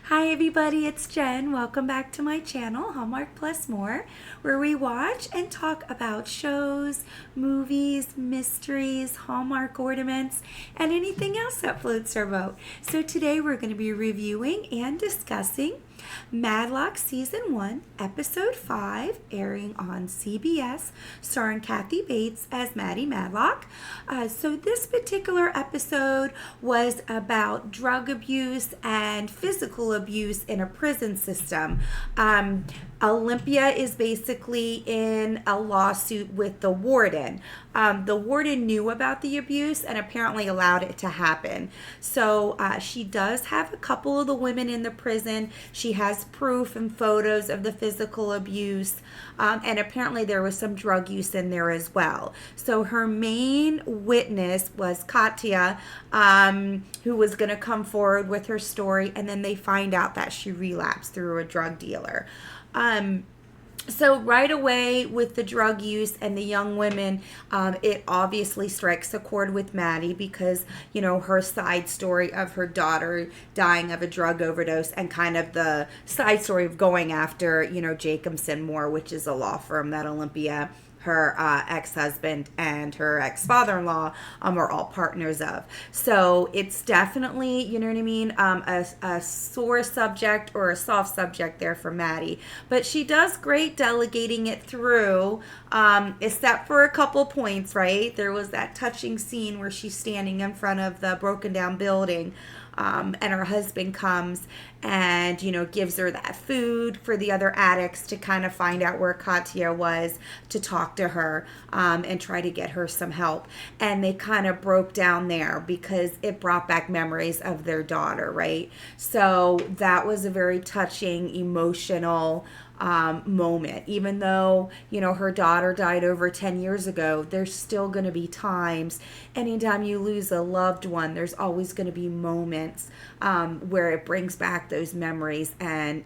Hi everybody, it's Jen. Welcome back to my channel, Hallmark Plus More, where we watch and talk about shows, movies, mysteries, Hallmark ornaments, and anything else that floats our boat. So today we're going to be reviewing and discussing Matlock Season 1, Episode 5, airing on CBS, starring Kathy Bates as Maddie Matlock. So this particular episode was about drug abuse and physical abuse in a prison system. Olympia is basically in a lawsuit with the warden. The warden knew about the abuse and apparently allowed it to happen. So she does have a couple of the women in the prison. She has proof and photos of the physical abuse, and apparently there was some drug use in there as well. So her main witness was Katya, who was going to come forward with her story, and then they find out that she relapsed through a drug dealer. So right away with the drug use and the young women, it obviously strikes a chord with Maddie because, her side story of her daughter dying of a drug overdose and kind of the side story of going after, Jacobson Moore, which is a law firm that Olympia, her ex-husband, and her ex-father-in-law are all partners of. So it's definitely, a sore subject or a soft subject there for Maddie. But she does great delegating it through, except for a couple points, right? There was that touching scene where she's standing in front of the broken down building, and her husband comes and, gives her that food for the other addicts to kind of find out where Katya was, to talk to her and try to get her some help. And they kind of broke down there because it brought back memories of their daughter, right? So that was a very touching, emotional moment. Even though, her daughter died over 10 years ago, there's still going to be times, anytime you lose a loved one, there's always going to be moments where it brings back those memories and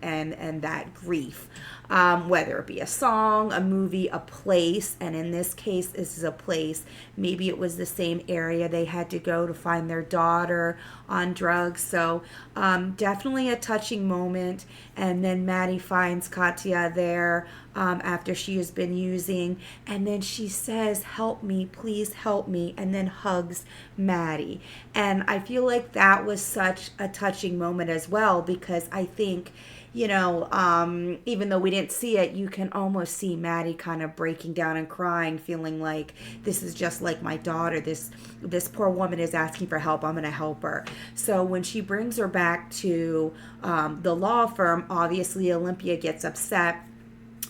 that grief. Whether it be a song, a movie, a place, and in this case, this is a place. Maybe it was the same area they had to go to find their daughter on drugs. So definitely a touching moment. And then Maddie finds Katya there after she has been using, and then she says, "Help me, please help me," and then hugs Maddie. And I feel like that was such a touching moment as well, because I think, even though we didn't see it, you can almost see Maddie kind of breaking down and crying, feeling like this is just like my daughter. This poor woman is asking for help. I'm going to help her. So when she brings her back to the law firm, obviously Olympia gets upset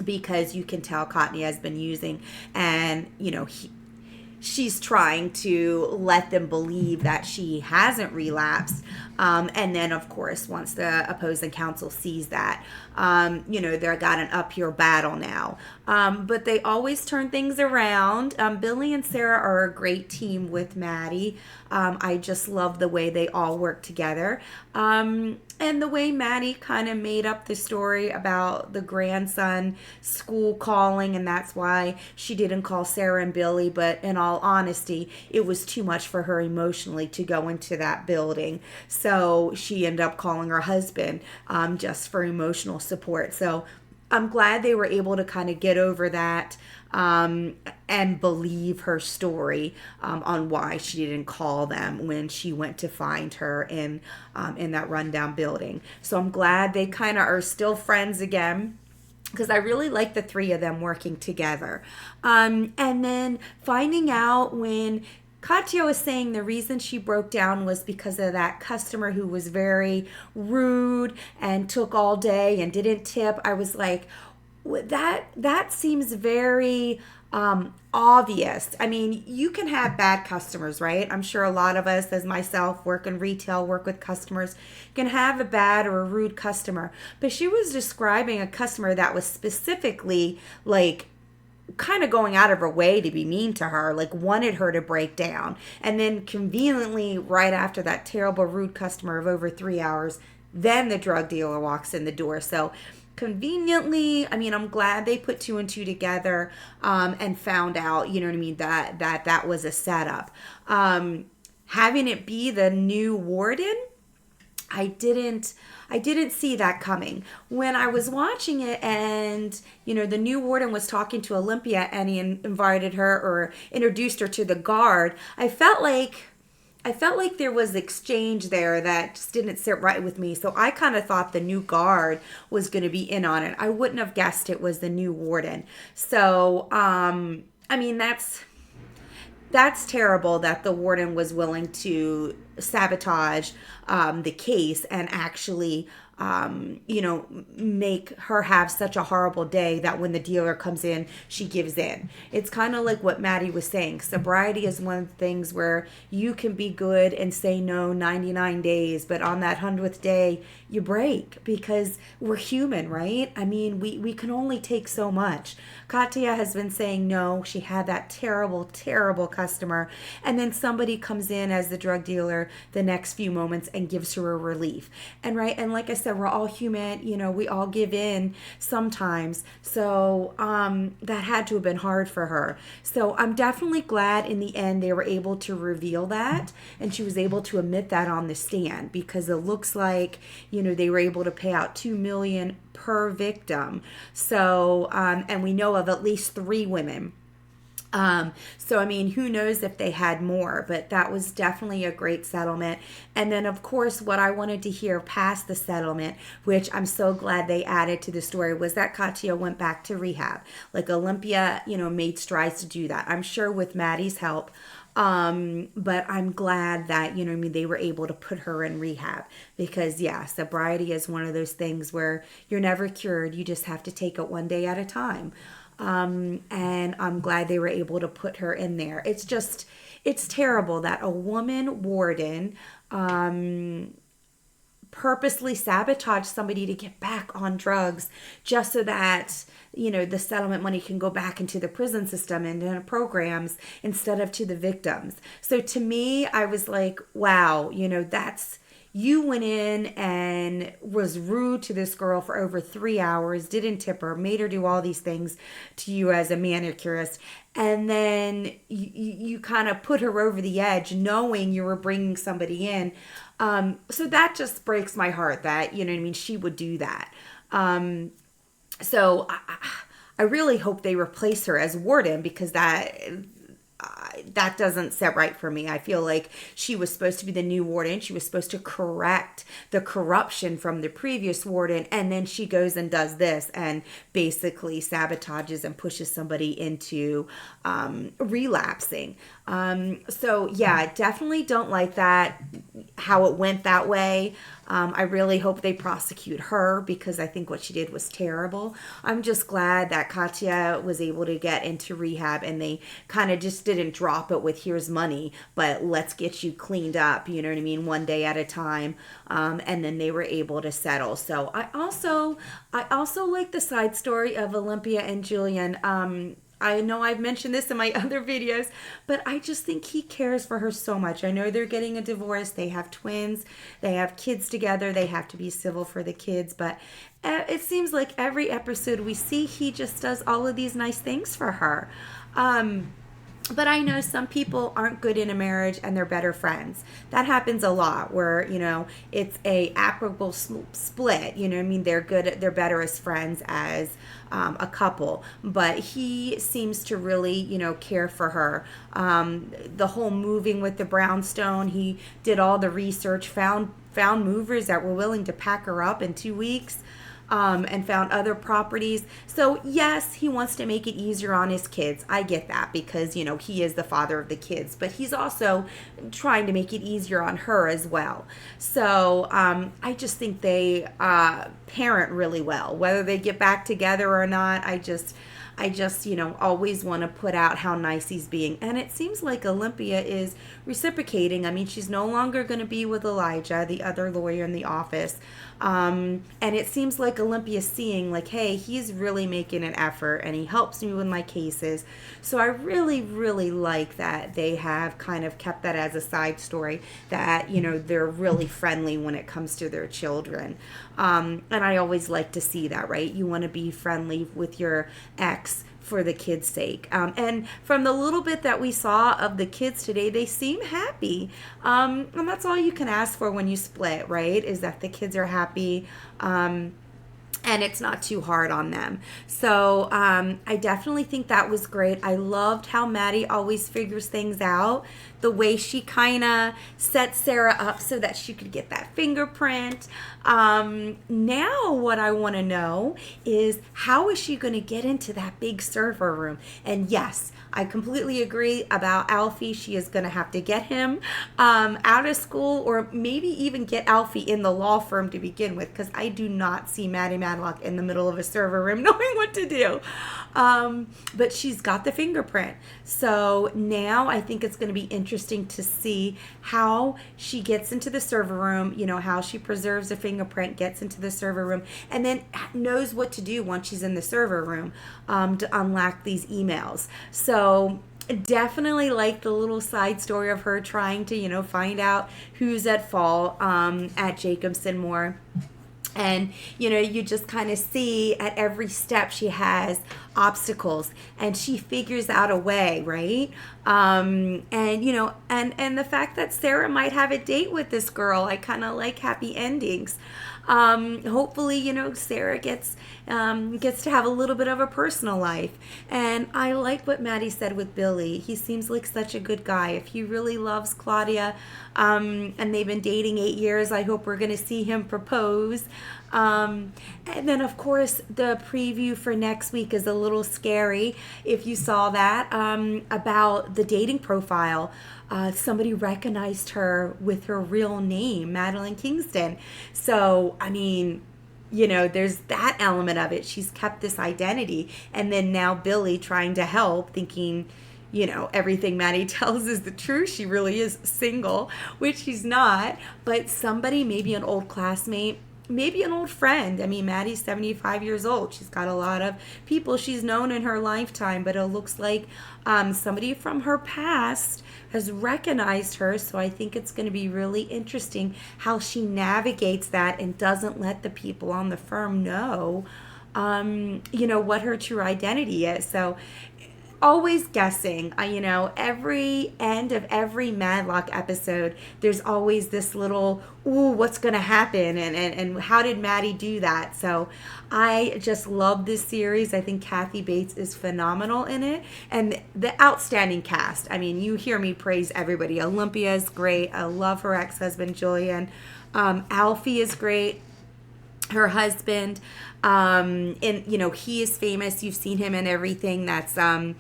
because you can tell Katya has been using, and she's trying to let them believe that she hasn't relapsed. And then, of course, once the opposing counsel sees that, they've got an uphill battle now. But they always turn things around. Billy and Sarah are a great team with Maddie. I just love the way they all work together. And the way Maddie kind of made up the story about the grandson school calling, and that's why she didn't call Sarah and Billy. But in all honesty, it was too much for her emotionally to go into that building. So she ended up calling her husband just for emotional support. So I'm glad they were able to kind of get over that and believe her story on why she didn't call them when she went to find her in that rundown building. So I'm glad they kind of are still friends again, because I really like the three of them working together. And then finding out when Katya was saying the reason she broke down was because of that customer who was very rude and took all day and didn't tip. I was like, that seems very obvious. I mean, you can have bad customers, right? I'm sure a lot of us, as myself, work in retail, work with customers, can have a bad or a rude customer. But she was describing a customer that was specifically like kind of going out of her way to be mean to her, like wanted her to break down. And then conveniently, right after that terrible rude customer of over 3 hours, then the drug dealer walks in the door. So conveniently, I mean, I'm glad they put two and two together and found out, that was a setup. Having it be the new warden, I didn't see that coming. When I was watching it and, the new warden was talking to Olympia and he invited her or introduced her to the guard, I felt like there was exchange there that just didn't sit right with me. So I kind of thought the new guard was going to be in on it. I wouldn't have guessed it was the new warden. So, I mean, that's terrible that the warden was willing to sabotage the case and actually make her have such a horrible day that when the dealer comes in, she gives in. It's kind of like what Maddie was saying. Sobriety is one of the things where you can be good and say no 99 days, but on that 100th day, you break because we're human, right? I mean, we can only take so much. Katya has been saying no. She had that terrible, terrible customer. And then somebody comes in as the drug dealer the next few moments and gives her a relief. And like I said, we're all human. We all give in sometimes. So that had to have been hard for her. So I'm definitely glad in the end they were able to reveal that. And she was able to admit that on the stand because it looks like, they were able to pay out $2 million per victim. So, and we know of at least 3 women. So, I mean, who knows if they had more, but that was definitely a great settlement. And then, of course, what I wanted to hear past the settlement, which I'm so glad they added to the story, was that Katya went back to rehab. Like Olympia, made strides to do that. I'm sure with Maddie's help. But I'm glad that, they were able to put her in rehab because sobriety is one of those things where you're never cured. You just have to take it one day at a time. And I'm glad they were able to put her in there. It's terrible that a woman warden, purposely sabotage somebody to get back on drugs just so that the settlement money can go back into the prison system and into programs instead of to the victims. So to me, I was like, wow, you went in and was rude to this girl for over 3 hours, didn't tip her, made her do all these things to you as a manicurist. And then you kind of put her over the edge knowing you were bringing somebody in. So that just breaks my heart that, she would do that. So I really hope they replace her as warden because that doesn't set right for me. I feel like she was supposed to be the new warden. She was supposed to correct the corruption from the previous warden. And then she goes and does this and basically sabotages and pushes somebody into relapsing. So yeah, definitely don't like that, how it went that way. I really hope they prosecute her because I think what she did was terrible. I'm just glad that Katya was able to get into rehab and they kind of just didn't drop it with here's money, but let's get you cleaned up, you know what I mean, one day at a time. And then they were able to settle. So I also like the side story of Olympia and Julian. I know I've mentioned this in my other videos, but I just think he cares for her so much. I know they're getting a divorce. They have twins. They have kids together. They have to be civil for the kids. But it seems like every episode we see, he just does all of these nice things for her. But I know some people aren't good in a marriage and they're better friends. That happens a lot where, it's a equitable split. I mean, they're better as friends as a couple. But he seems to really, care for her. The whole moving with the brownstone, he did all the research, found movers that were willing to pack her up in 2 weeks. And found other properties. So yes, he wants to make it easier on his kids. I get that because, he is the father of the kids, but he's also trying to make it easier on her as well. So I just think they parent really well. Whether they get back together or not, I just always want to put out how nice he's being. And it seems like Olympia is reciprocating. I mean, she's no longer going to be with Elijah, the other lawyer in the office. And it seems like Olympia's seeing like, hey, he's really making an effort and he helps me with my cases. So I really, really like that they have kind of kept that as a side story, that, they're really friendly when it comes to their children. And I always like to see that, right? You want to be friendly with your ex for the kids' sake. And from the little bit that we saw of the kids today, they seem happy. And that's all you can ask for when you split, right? Is that the kids are happy. And it's not too hard on them. So I definitely think that was great. I loved how Maddie always figures things out. The way she kind of set Sarah up so that she could get that fingerprint. Now what I want to know is, how is she going to get into that big server room? And yes, I completely agree about Alfie. She is going to have to get him out of school, or maybe even get Alfie in the law firm to begin with, because I do not see Maddie Matlock in the middle of a server room knowing what to do. But she's got the fingerprint. So now I think it's going to be interesting to see how she gets into the server room, you know, how she preserves a fingerprint, gets into the server room, and then knows what to do once she's in the server room to unlock these emails. So definitely like the little side story of her trying to, you know, find out who's at fault at Jacobson Moore. And, you know, you just kind of see at every step she has obstacles, and she figures out a way, right? And, you know, and the fact that Sarah might have a date with this girl, I kind of like happy endings. Hopefully, you know, Sarah gets to have a little bit of a personal life. And I like what Maddie said with Billy. He seems like such a good guy. If he really loves Claudia, and they've been dating 8 years, I hope we're going to see him propose. And then, of course, the preview for next week is a little scary. If you saw that, about the dating profile. Somebody recognized her with her real name, Madeline Kingston. So, I mean, you know, there's that element of it. She's kept this identity. And then now Billy trying to help, thinking, you know, everything Maddie tells is the truth. She really is single, which she's not. But somebody, maybe an old classmate, maybe an old friend. I mean, Maddie's 75 years old. She's got a lot of people she's known in her lifetime, but it looks like somebody from her past has recognized her. So I think it's going to be really interesting how she navigates that and doesn't let the people on the firm know, you know, what her true identity is. So always guessing. You know, every end of every Matlock episode, there's always this little, ooh, what's going to happen? And how did Maddie do that? So I just love this series. I think Kathy Bates is phenomenal in it. And the outstanding cast. I mean, you hear me praise everybody. Olympia is great. I love her ex-husband, Julian. Alfie is great. Her husband, and you know, he is famous. You've seen him in everything. That's Sam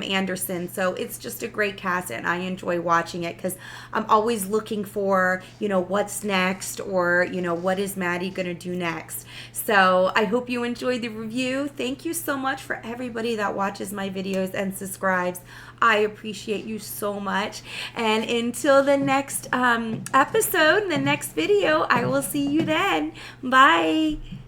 Anderson. So it's just a great cast, and I enjoy watching it because I'm always looking for, you know, what's next, or, you know, what is Maddie going to do next. So I hope you enjoyed the review. Thank you so much for everybody that watches my videos and subscribes. I appreciate you so much. And until the next episode, the next video, I will see you then. Bye.